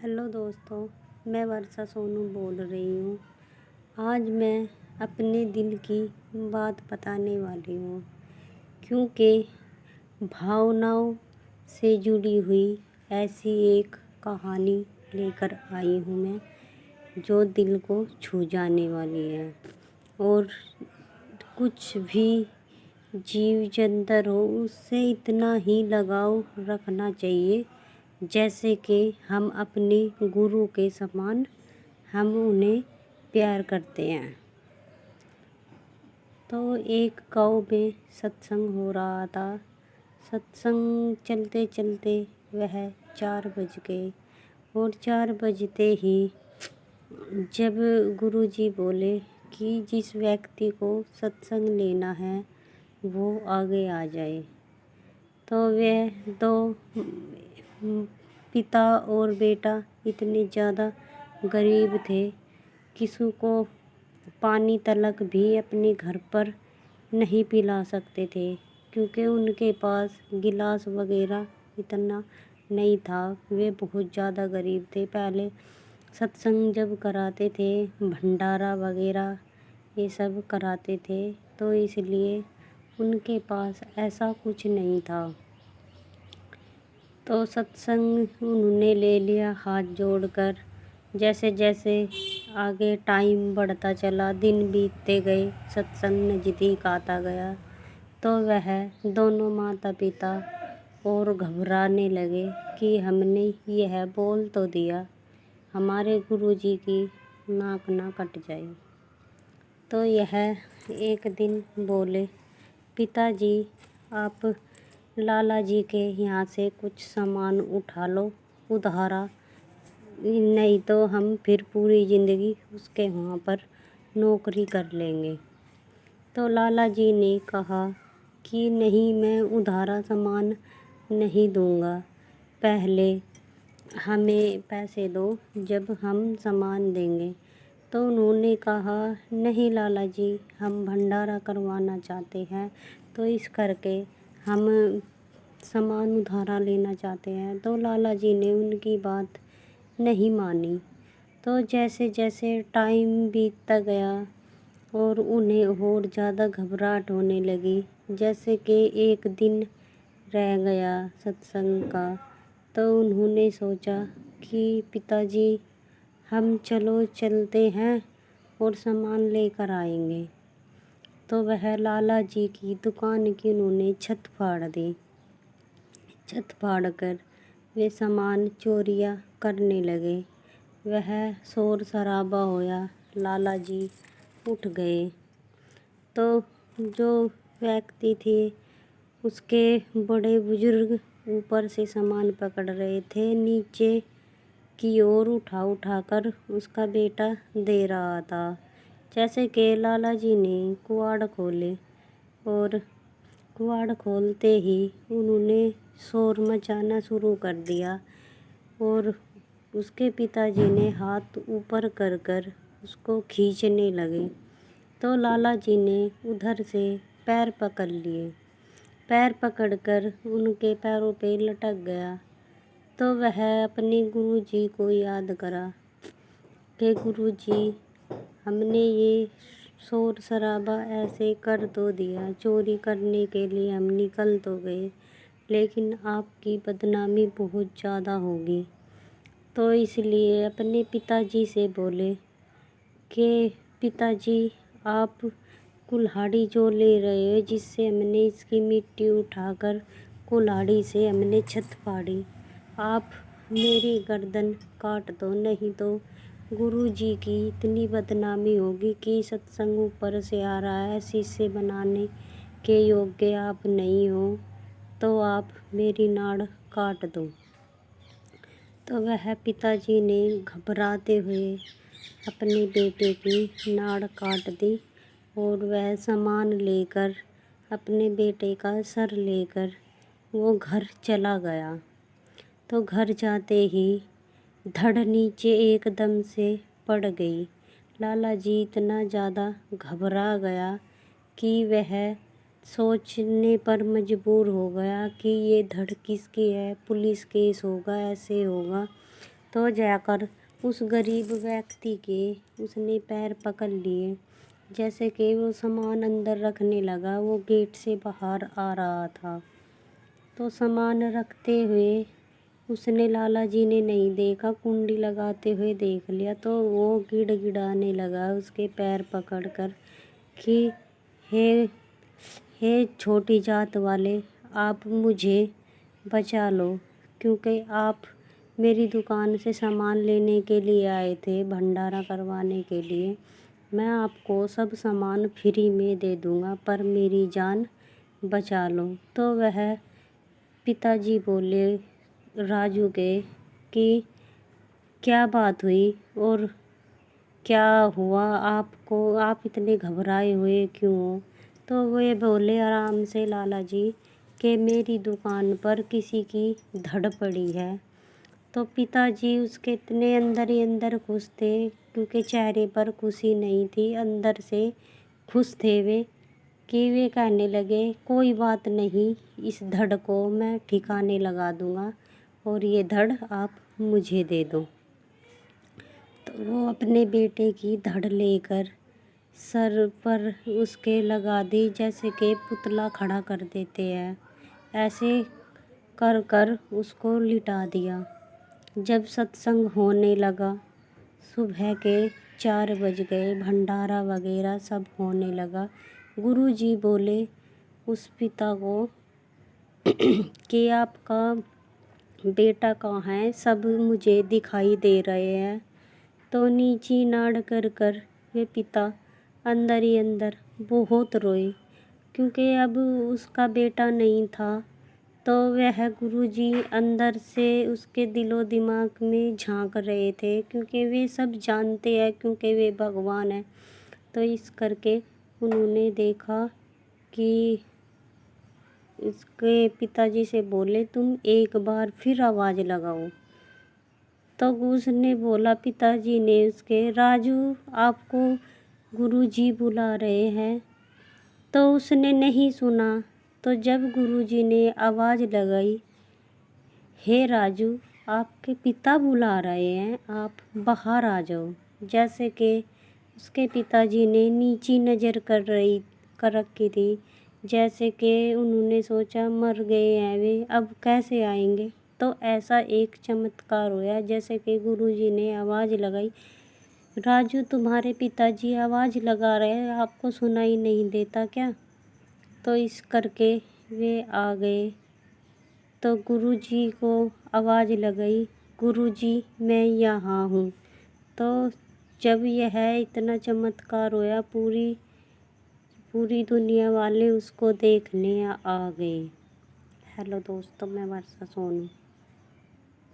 Hello दोस्तों, मैं वर्षा सोनू बोल रही हूँ। आज मैं अपने दिल की बात बताने वाली हूँ, क्योंकि भावनाओं से जुड़ी हुई ऐसी एक कहानी लेकर आई हूँ मैं, जो दिल को छू जाने वाली है। और कुछ भी जीव जंतर हो, उससे इतना ही लगाव रखना चाहिए जैसे कि हम अपने गुरु के समान हम उन्हें प्यार करते हैं। तो एक गाँव में सत्संग हो रहा था। सत्संग चलते चलते वह 4 बज गए और 4 बजते ही जब गुरुजी बोले कि जिस व्यक्ति को सत्संग लेना है वो आगे आ जाए, तो वह दो पिता और बेटा इतने ज़्यादा गरीब थे, किसी को पानी तलक भी अपने घर पर नहीं पिला सकते थे, क्योंकि उनके पास गिलास वगैरह इतना नहीं था। वे बहुत ज़्यादा गरीब थे। पहले सत्संग जब कराते थे, भंडारा वगैरह ये सब कराते थे, तो इसलिए उनके पास ऐसा कुछ नहीं था। तो सत्संग उन्होंने ले लिया हाथ जोड़कर। जैसे जैसे आगे टाइम बढ़ता चला, दिन बीतते गए, सत्संग नज़दीक आता गया, तो वह दोनों माता पिता और घबराने लगे कि हमने यह बोल तो दिया, हमारे गुरुजी की नाक ना कट जाए। तो यह एक दिन बोले, पिताजी आप लाला जी के यहाँ से कुछ सामान उठा लो उधारा, नहीं तो हम फिर पूरी ज़िंदगी उसके वहाँ पर नौकरी कर लेंगे। तो लाला जी ने कहा कि नहीं, मैं उधारा सामान नहीं दूँगा, पहले हमें पैसे दो, जब हम सामान देंगे। तो उन्होंने कहा नहीं लाला जी, हम भंडारा करवाना चाहते हैं, तो इस करके हम सामान उधारा लेना चाहते हैं। तो लाला जी ने उनकी बात नहीं मानी। तो जैसे जैसे टाइम बीतता गया और उन्हें और ज़्यादा घबराहट होने लगी, जैसे कि एक दिन रह गया सत्संग का, तो उन्होंने सोचा कि पिताजी हम चलते हैं और सामान लेकर आएंगे। तो वह लाला जी की दुकान की उन्होंने छत फाड़ दी। छत फाड़कर वे सामान चोरियाँ करने लगे। वह शोर शराबा होया, लाला जी उठ गए। तो जो व्यक्ति थे उसके बड़े बुजुर्ग ऊपर से सामान पकड़ रहे थे, नीचे की ओर उठा कर उसका बेटा दे रहा था। जैसे कि लाला जी ने कुआड़ खोले और कुआड़ खोलते ही उन्होंने शोर मचाना शुरू कर दिया और उसके पिताजी ने हाथ ऊपर कर कर उसको खींचने लगे। तो लाला जी ने उधर से पैर पकड़ लिए। पैर पकड़कर उनके पैरों पे लटक गया। तो वह अपने गुरुजी को याद करा कि गुरुजी, हमने ये शोर शराबा ऐसे कर तो दिया, चोरी करने के लिए हम निकल तो गए, लेकिन आपकी बदनामी बहुत ज़्यादा होगी। तो इसलिए अपने पिताजी से बोले कि पिताजी आप कुल्हाड़ी जो ले रहे हो, जिससे हमने इसकी मिट्टी उठाकर कुल्हाड़ी से हमने छत फाड़ी, आप मेरी गर्दन काट दो, नहीं तो गुरुजी की इतनी बदनामी होगी कि सत्संग ऊपर से आ रहा है, शीशे बनाने के योग्य आप नहीं हो, तो आप मेरी नाड़ काट दो। तो वह पिताजी ने घबराते हुए अपने बेटे की नाड़ काट दी और वह सामान लेकर, अपने बेटे का सर लेकर वो घर चला गया। तो घर जाते ही धड़ नीचे एकदम से पड़ गई। लाला जी इतना ज़्यादा घबरा गया कि वह सोचने पर मजबूर हो गया कि ये धड़ किसकी है, पुलिस केस होगा, ऐसे होगा। तो जाकर उस गरीब व्यक्ति के उसने पैर पकड़ लिए। जैसे कि वो सामान अंदर रखने लगा, वो गेट से बाहर आ रहा था। तो सामान रखते हुए उसने, लाला जी ने नहीं देखा, कुंडी लगाते हुए देख लिया। तो वो गिड़गिड़ाने लगा उसके पैर पकड़कर कि हे हे छोटी जात वाले, आप मुझे बचा लो, क्योंकि आप मेरी दुकान से सामान लेने के लिए आए थे, भंडारा करवाने के लिए। मैं आपको सब सामान फ्री में दे दूँगा, पर मेरी जान बचा लो। तो वह पिताजी बोले राजू के कि क्या बात हुई और क्या हुआ आपको, आप इतने घबराए हुए क्यों हो? तो वे बोले आराम से लाला जी कि मेरी दुकान पर किसी की धड़ पड़ी है। तो पिताजी उसके इतने अंदर ही अंदर खुश थे, क्योंकि चेहरे पर खुशी नहीं थी, अंदर से खुश थे वे, कि वे कहने लगे कोई बात नहीं, इस धड़ को मैं ठिकाने लगा दूंगा और ये धड़ आप मुझे दे दो। तो वो अपने बेटे की धड़ लेकर सर पर उसके लगा दी, जैसे कि पुतला खड़ा कर देते हैं, ऐसे कर कर उसको लिटा दिया। जब सत्संग होने लगा, सुबह के 4 बज गए, भंडारा वगैरह सब होने लगा। गुरुजी बोले उस पिता को कि आपका बेटा कहाँ है, सब मुझे दिखाई दे रहे हैं। तो नीची नाड़ कर कर वे पिता अंदर ही अंदर बहुत रोए, क्योंकि अब उसका बेटा नहीं था। तो वह गुरुजी अंदर से उसके दिलो दिमाग में झांक रहे थे, क्योंकि वे सब जानते हैं, क्योंकि वे भगवान हैं। तो इस करके उन्होंने देखा कि इसके पिताजी से बोले तुम एक बार फिर आवाज़ लगाओ। तो उसने बोला, पिताजी ने उसके, राजू आपको गुरुजी बुला रहे हैं। तो उसने नहीं सुना। तो जब गुरुजी ने आवाज़ लगाई, हे राजू आपके पिता बुला रहे हैं, आप बाहर आ जाओ। जैसे कि उसके पिताजी ने नीची नज़र कर रखी थी, जैसे कि उन्होंने सोचा मर गए हैं वे, अब कैसे आएंगे। तो ऐसा एक चमत्कार हुआ, जैसे कि गुरुजी ने आवाज़ लगाई, राजू तुम्हारे पिताजी आवाज़ लगा रहे हैं, आपको सुनाई नहीं देता क्या? तो इस करके वे आ गए। तो गुरुजी को आवाज़ लगाई, गुरुजी मैं यहाँ हूँ। तो जब यह इतना चमत्कार हुआ, पूरी दुनिया वाले उसको देखने आ गए। हेलो दोस्तों, मैं वर्षा सोनू।